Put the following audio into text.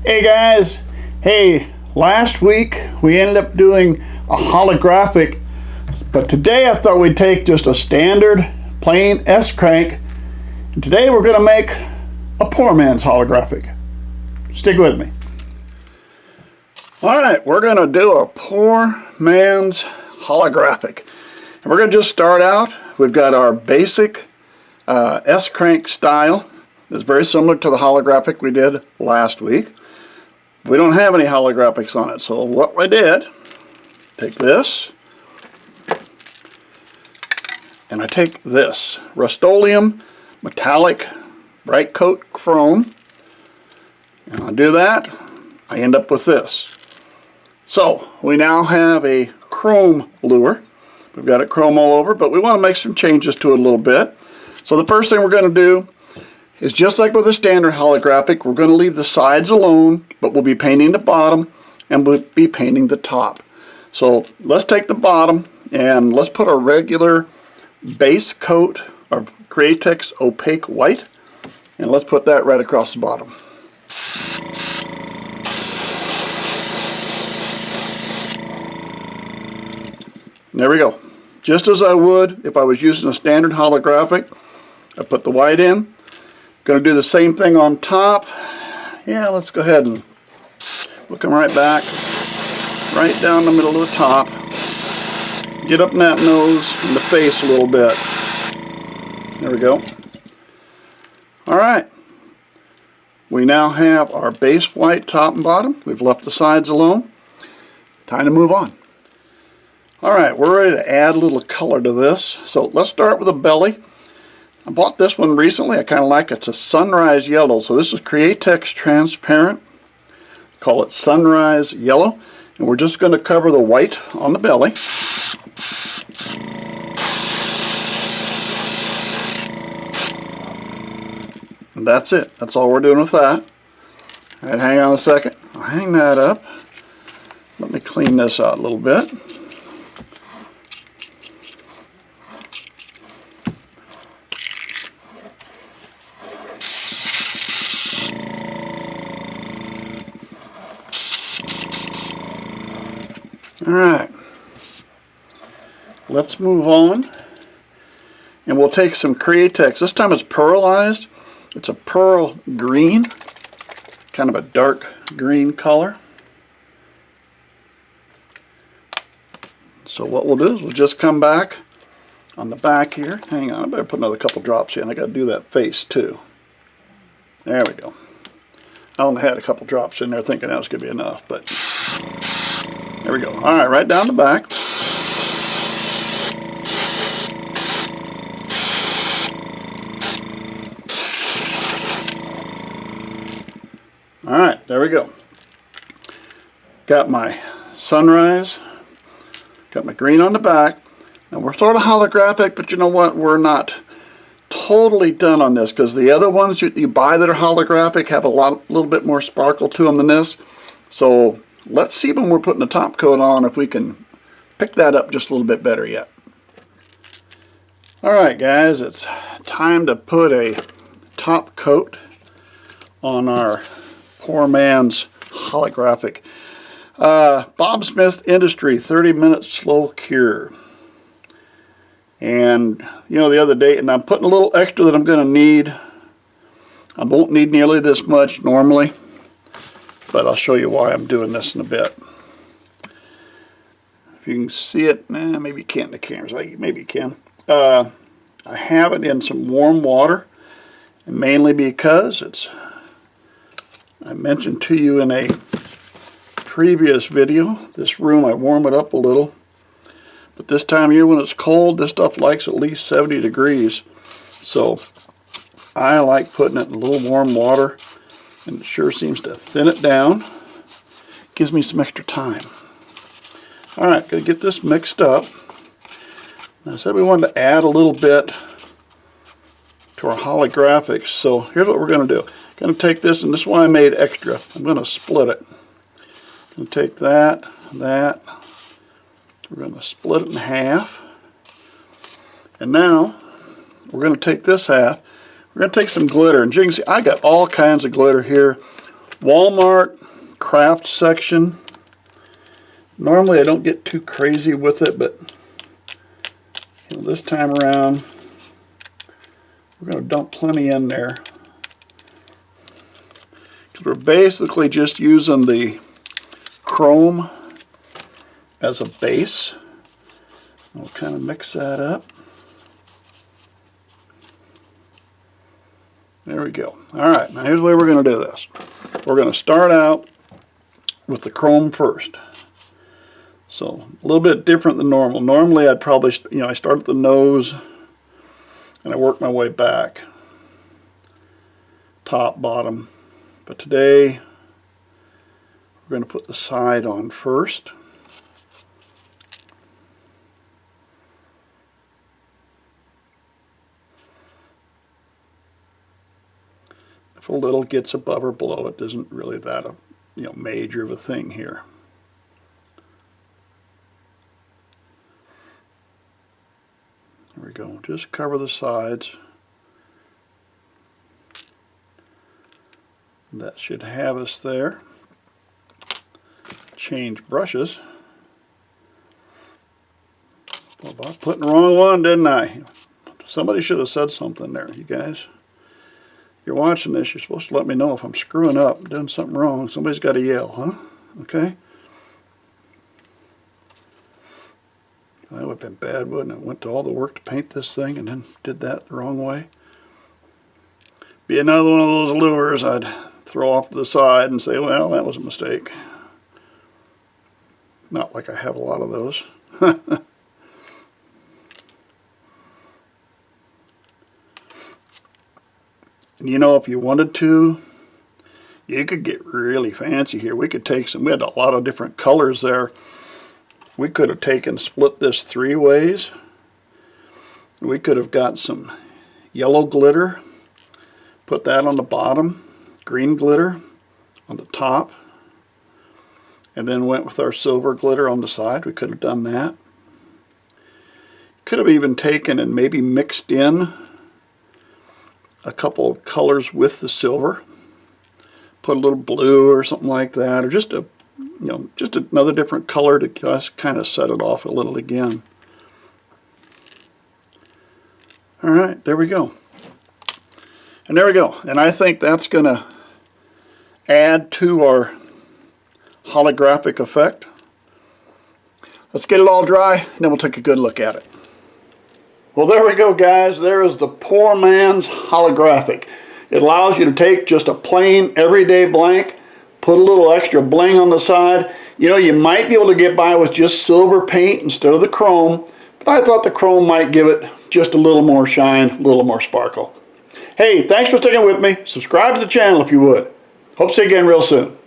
Hey guys, hey, last week we ended up doing a holographic, but today I thought we'd take just a standard plain S-crank, and today we're going to make a poor man's holographic. Stick with me. Alright, we're going to do a poor man's holographic. And we're going to just start out. We've got our basic S-crank style. It's very similar to the holographic we did last week. We don't have any holographics on it, so what I did, take this, and I take this Rust-Oleum metallic bright coat chrome, and I do that, I end up with this. So we now have a chrome lure. We've got it chrome all over, but we want to make some changes to it a little bit. So the first thing we're going to do is, just like with a standard holographic, we're going to leave the sides alone, but we'll be painting the bottom and we'll be painting the top. So let's take the bottom and let's put a regular base coat of Createx opaque white, and let's put that right across the bottom. And there we go. Just as I would if I was using a standard holographic. I put the white in. Going to do the same thing on top. Yeah, let's go ahead and we'll come right back, right down the middle of the top. Get up in that nose and the face a little bit. There we go. Alright. We now have our base white top and bottom. We've left the sides alone. Time to move on. Alright, we're ready to add a little color to this. So let's start with the belly. I bought this one recently. I kind of like it. It's a sunrise yellow. So this is Createx transparent. Call it sunrise yellow. And we're just going to cover the white on the belly. And that's it. That's all we're doing with that. All right, hang on a second. I'll hang that up. Let me clean this out a little bit. Alright, let's move on, and we'll take some Createx. This time it's pearlized. It's a pearl green, kind of a dark green color. So what we'll do is we'll just come back on the back here. Hang on, I better put another couple drops in. I got to do that face too. There we go. I only had a couple drops in there thinking that was going to be enough, but there we go. Alright, right down the back. Alright, there we go. Got my sunrise. Got my green on the back. Now we're sort of holographic, but you know what? We're not totally done on this, because the other ones you buy that are holographic have a little bit more sparkle to them than this. So let's see when we're putting the top coat on if we can pick that up just a little bit better yet. Alright guys, it's time to put a top coat on our poor man's holographic. Bob Smith Industry 30-minute slow cure. And you know, the other day, and I'm putting a little extra that I'm going to need. I won't need nearly this much normally, but I'll show you why I'm doing this in a bit. If you can see it, maybe you can't in the camera, maybe you can. I have it in some warm water, and mainly because I mentioned to you in a previous video, this room I warm it up a little. But this time of year when it's cold, this stuff likes at least 70 degrees. So I like putting it in a little warm water, and it sure seems to thin it down. Gives me some extra time. Alright, gotta get this mixed up. I said we wanted to add a little bit to our holographics. So here's what we're going to do. I'm going to take this, and this is why I made extra. I'm going to split it. I'm going to take that. We're going to split it in half. And now we're going to take this half. We're going to take some glitter. And you can see I got all kinds of glitter here. Walmart craft section. Normally I don't get too crazy with it, but you know, this time around we're going to dump plenty in there. Because we're basically just using the chrome as a base. We'll kind of mix that up. There we go. Alright, now here's the way we're going to do this. We're going to start out with the chrome first. So a little bit different than normal. Normally I'd probably, I start at the nose and I work my way back. Top, bottom. But today we're going to put the side on first. If a little gets above or below, it isn't really that major of a thing here. There we go. Just cover the sides. That should have us there. Change brushes. Well, I put in the wrong one, didn't I? Somebody should have said something there, you guys. You're watching this, you're supposed to let me know if I'm screwing up, doing something wrong. Somebody's got to yell, huh? Okay? That would have been bad, wouldn't it? Went to all the work to paint this thing and then did that the wrong way. Be another one of those lures I'd throw off to the side and say, well, that was a mistake. Not like I have a lot of those. And you know, if you wanted to, you could get really fancy here. We could take we had a lot of different colors there. We could have split this 3 ways. We could have got some yellow glitter, put that on the bottom, green glitter on the top, and then went with our silver glitter on the side. We could have done that. Could have even taken and maybe mixed in a couple of colors with the silver, put a little blue or something like that, or just another different color to just kind of set it off a little again. All right, there we go. And there we go. And I think that's going to add to our holographic effect. Let's get it all dry, and then we'll take a good look at it. Well, there we go, guys. There is the poor man's holographic. It allows you to take just a plain, everyday blank, put a little extra bling on the side. You know, you might be able to get by with just silver paint instead of the chrome, but I thought the chrome might give it just a little more shine, a little more sparkle. Hey, thanks for sticking with me. Subscribe to the channel if you would. Hope to see you again real soon.